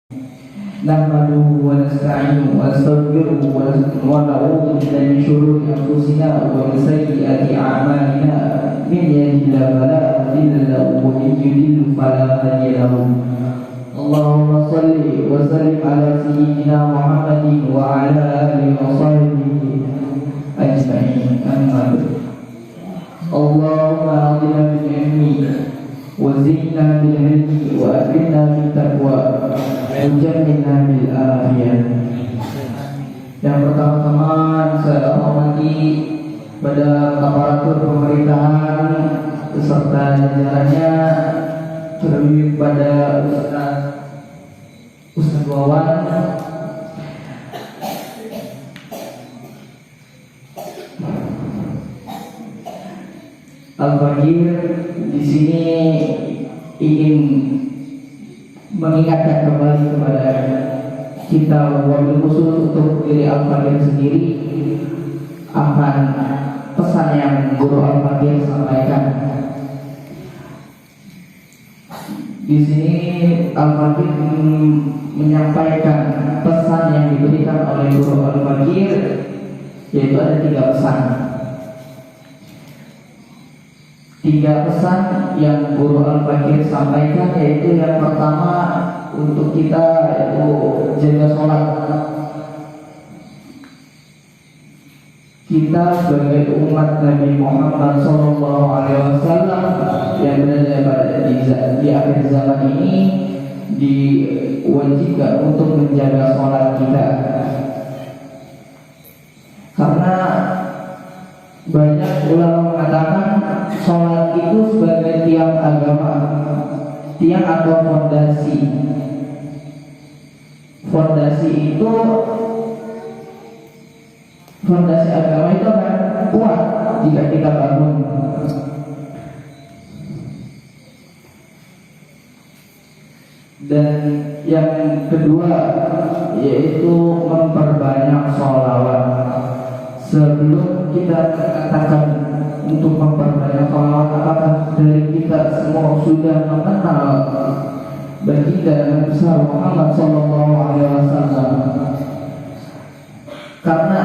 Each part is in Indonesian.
نحمده ونستعينه ونستغفره ونعوذ بالله من شرور أنفسنا ومن سيئات أعمالنا من يهده الله فلا مضل له ومن يضلل فلا هادي له اللهم صل وسلم على سيدنا محمد وعلى آله وصحبه أجمعين أما بعد اللهم أعطنا بالعلم وزدنا بالعلم وأكرمنا بالتقوى وجملنا بالعافية. Yang pertama-tama saya hormati pada aparatur pemerintahan beserta jajarannya, terlebih pada Ustaz Wawan, Al-Bagir. Di sini ingin mengingatkan kembali kepada kita wabil khusus untuk diri Al-Bagir sendiri akan pesan yang Guru Al-Bagir sampaikan. Di sini Al-Bagir menyampaikan pesan yang diberikan oleh Guru Al-Bagir, yaitu ada 3 pesan. 3 pesan yang Guru Al-Bagir sampaikan, yaitu yang pertama untuk kita yaitu jaga sholat. Kita sebagai umat Nabi Muhammad SAW yang berada di akhir zaman ini diwajibkan untuk menjaga sholat kita, karena banyak ulama mengatakan sholat itu sebagai tiang agama, tiang atau fondasi. Fondasi agama itu akan kuat jika kita bangun. Dan yang kedua yaitu memperbanyak sholawat. Sebelum kita katakan untuk memperbanyak sholawat, apakah dari kita semua sudah mengenal baginda Nabi besar Muhammad SAW? Karena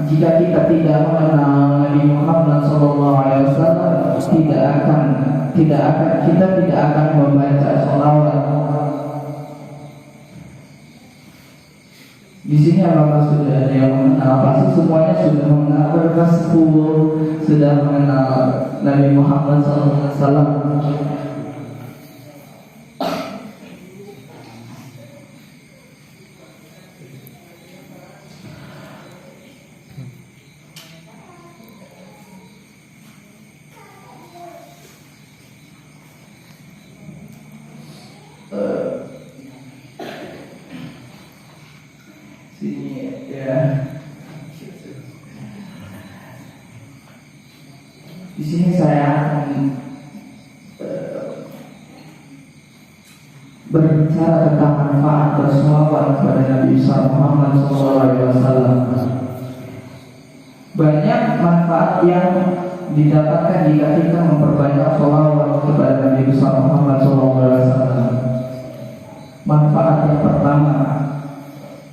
jika kita tidak mengenal Nabi Muhammad SAW, kita tidak akan membaca sholawat. Di sini apakah sudah ada yang mengenal? Pasti semuanya sudah mengenal. Mereka sudah mengenal Nabi Muhammad SAW. Di sini saya berbicara tentang manfaat bersolawat kepada Nabi Muhammad SAW. Banyak manfaat yang didapatkan jika kita memperbanyak solawat kepada Nabi Muhammad SAW. Manfaat yang pertama,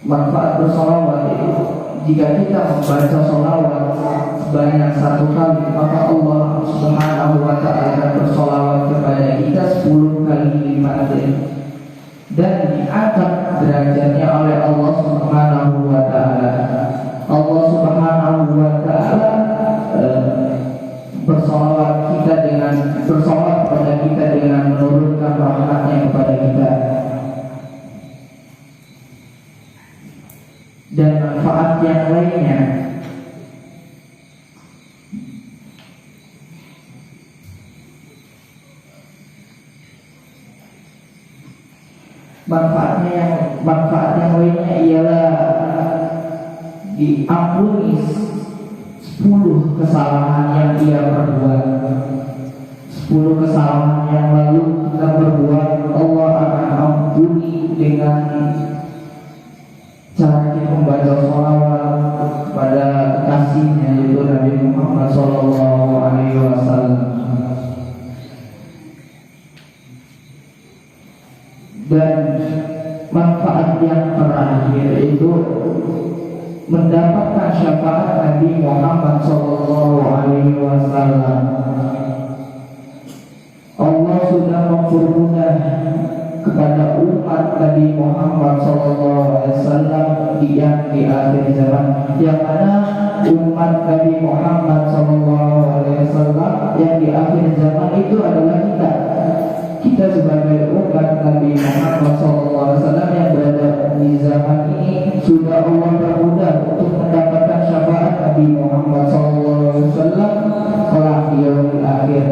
manfaat bersolawat itu jika kita membaca solawat sebanyak 1 kali, maka Allah Subhanahu wa ta'ala akan bersolawat kepada kita 10 kali lipat dan diangkat derajatnya oleh Allah Subhanahu wa ta'ala. Allah Subhanahu wa ta'ala bersolawat kepada kita dengan menurunkan rahmatnya kepada kita. Dan manfaat yang lainnya, manfaat yang lainnya ialah diampuni 10 kesalahan yang ia perbuat. 10 kesalahan yang lalu kita perbuat, Allah akan ampuni dengan cara kita membaca sholawat kepada kekasihnya, yaitu Nabi Muhammad SAW. Dan manfaat yang terakhir itu mendapatkan syafaat Nabi Muhammad SAW. Allah sudah mempermudah kepada umat Nabi Muhammad SAW di akhir zaman, yang mana umat Nabi Muhammad SAW yang di akhir zaman itu adalah kita sebagai umat Nabi Muhammad SAW yang berada di zaman ini sudah Allah permudah untuk mendapatkan syafaat Nabi Muhammad SAW kelak di yaumil akhir.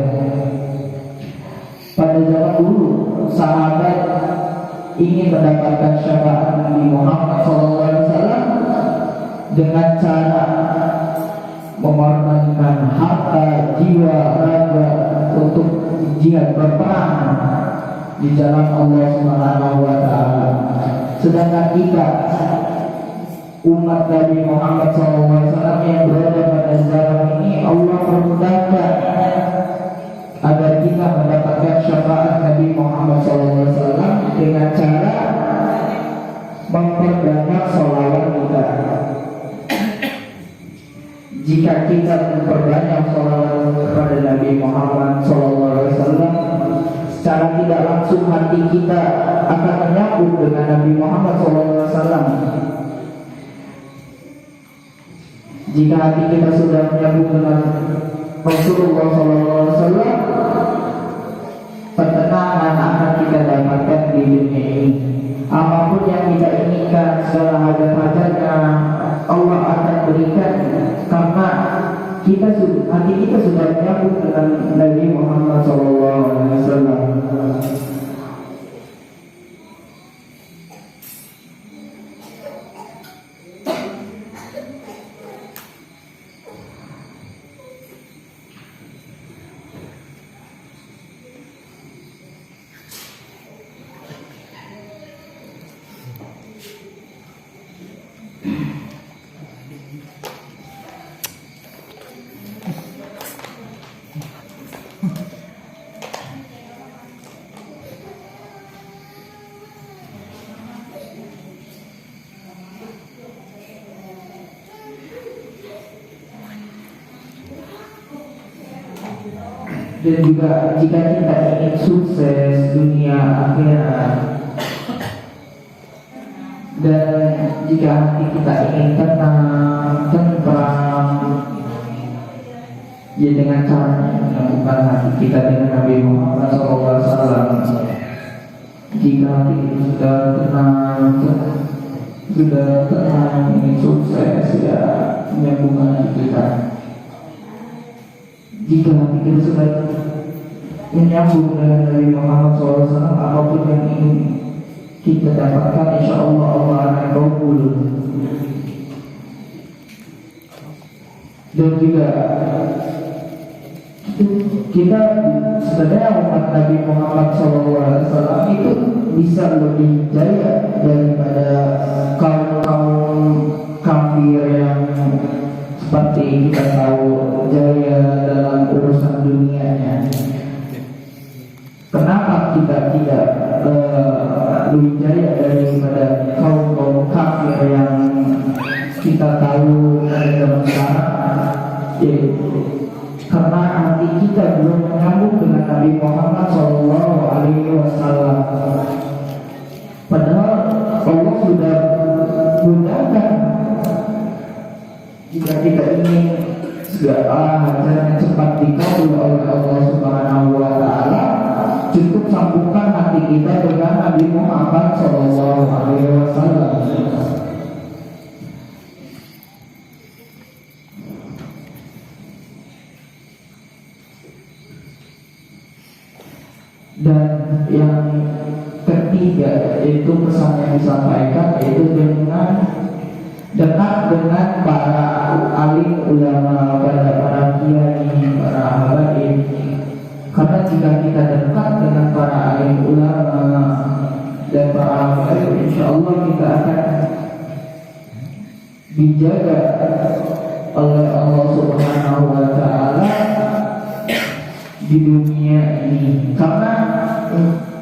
Pada zaman dulu sahabat ingin mendapatkan syafaat Nabi Muhammad SAW dengan cara mengorbankan harta, jiwa, raga untuk jihad berperang di jalan Allah Subhanahu wa taala. Sedangkan kita umat Nabi Muhammad SAW yang berada pada zaman ini, Allah permudahkan agar kita mendapatkan syafaat Nabi Muhammad SAW dengan cara memperbanyak sholawat kita. Jika kita memperbanyak sholawat kepada Nabi Muhammad SAW, secara tidak langsung hati kita akan menyambung dengan Nabi Muhammad SAW. Jika hati kita sudah menyambung dengan Rasulullah SAW, ketenangan akan kita dapatkan di dunia ini. Apapun yang kita inginkan, segala hajat-hajatnya Allah akan berikan, karena hati kita sudah menyambung dengan Nabi Muhammad SAW. Dan juga jika kita ingin sukses dunia akhirat, dan jika hati kita ingin tenang, tentram, ya dengan cara menyambungkan hati kita dengan Nabi Muhammad SAW. Jika hati kita sudah tenang, ingin sukses, ya menyambungkan hati kita. Jika hati kita sudah menyambung dengan Nabi Muhammad SAW, apapun yang ingin kita dapatkan, insya Allah Allah akan kabul. Dan juga kita sebenarnya umat Nabi Muhammad SAW itu bisa lebih jaya daripada kaum kafir yang seperti kita tahu jaya dalam urusan dunianya. Kenapa kita tidak lebih jaya daripada kaum kafir yang kita tahu dari zaman sekarang? Ya, karena hati kita belum menyambung dengan Nabi Muhammad SAW. Padahal Allah sudah mudahkan. Jika kita ingin segala hajatnya cepat dikabul oleh Allah Subhanahu wa taala, cukup sambungkan hati kita dengan Nabi Muhammad SAW. Dan yang ketiga, yaitu pesan yang disampaikan, yaitu dengan dekat dengan para alim ulama, para kiai, para habaib. Karena jika kita dekat dengan para alim ulama dan para habaib, insya Allah kita akan dijaga oleh Allah Subhanahu wa taala di dunia ini. Karena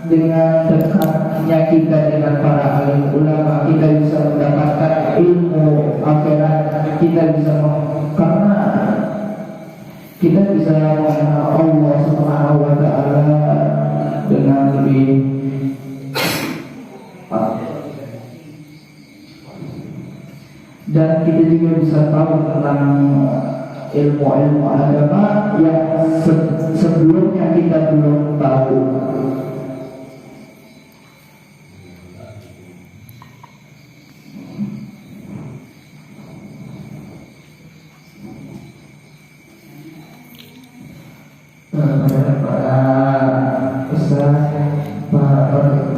dengan dekat interaksinya kita dengan para alim ulama, kita bisa mendapatkan ilmu akhirat, kita bisa karena kita bisa mengenal Allah Subhanahu wa taala dengan lebih dan kita juga bisa tahu tentang ilmu-ilmu agama yang sebelumnya kita belum tahu. Para ustaz, para orang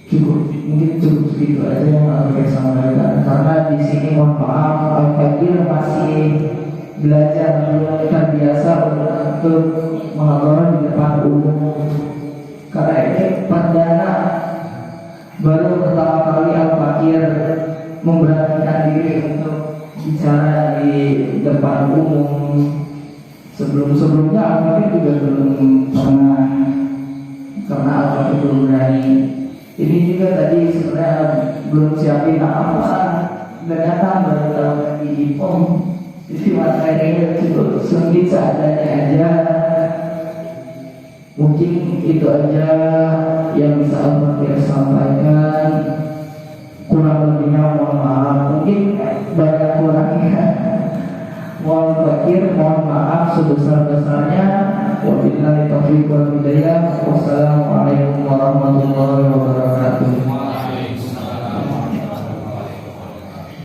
cukup, mungkin cukup segitu aja yang harus saya sampaikan. Karena di sini mohon maaf, Al-Fadil masih belajar, belum terbiasa untuk mengajar di depan umum. Karena ini perdana, baru pertama kali Al-Fadil memberanikan diri untuk bicara di depan umum. Sebelum-sebelumnya Al-Fadil juga belum pernah, karena Al-Fadil belum berani. Ini juga tadi sebenarnya belum siapin apa-apa, nggak datang baru tahu lagi di pom. Jadi materinya cukup sempit seadanya aja. Mungkin itu aja yang bisa Al-Fadil sampaikan. Kurang lebihnya mohon maaf. Mungkin banyak kurangnya. Mohon maaf sebesar-besarnya. Wabillahi taufiq wal hidayah. Wassalamualaikum warahmatullahi wabarakatuh.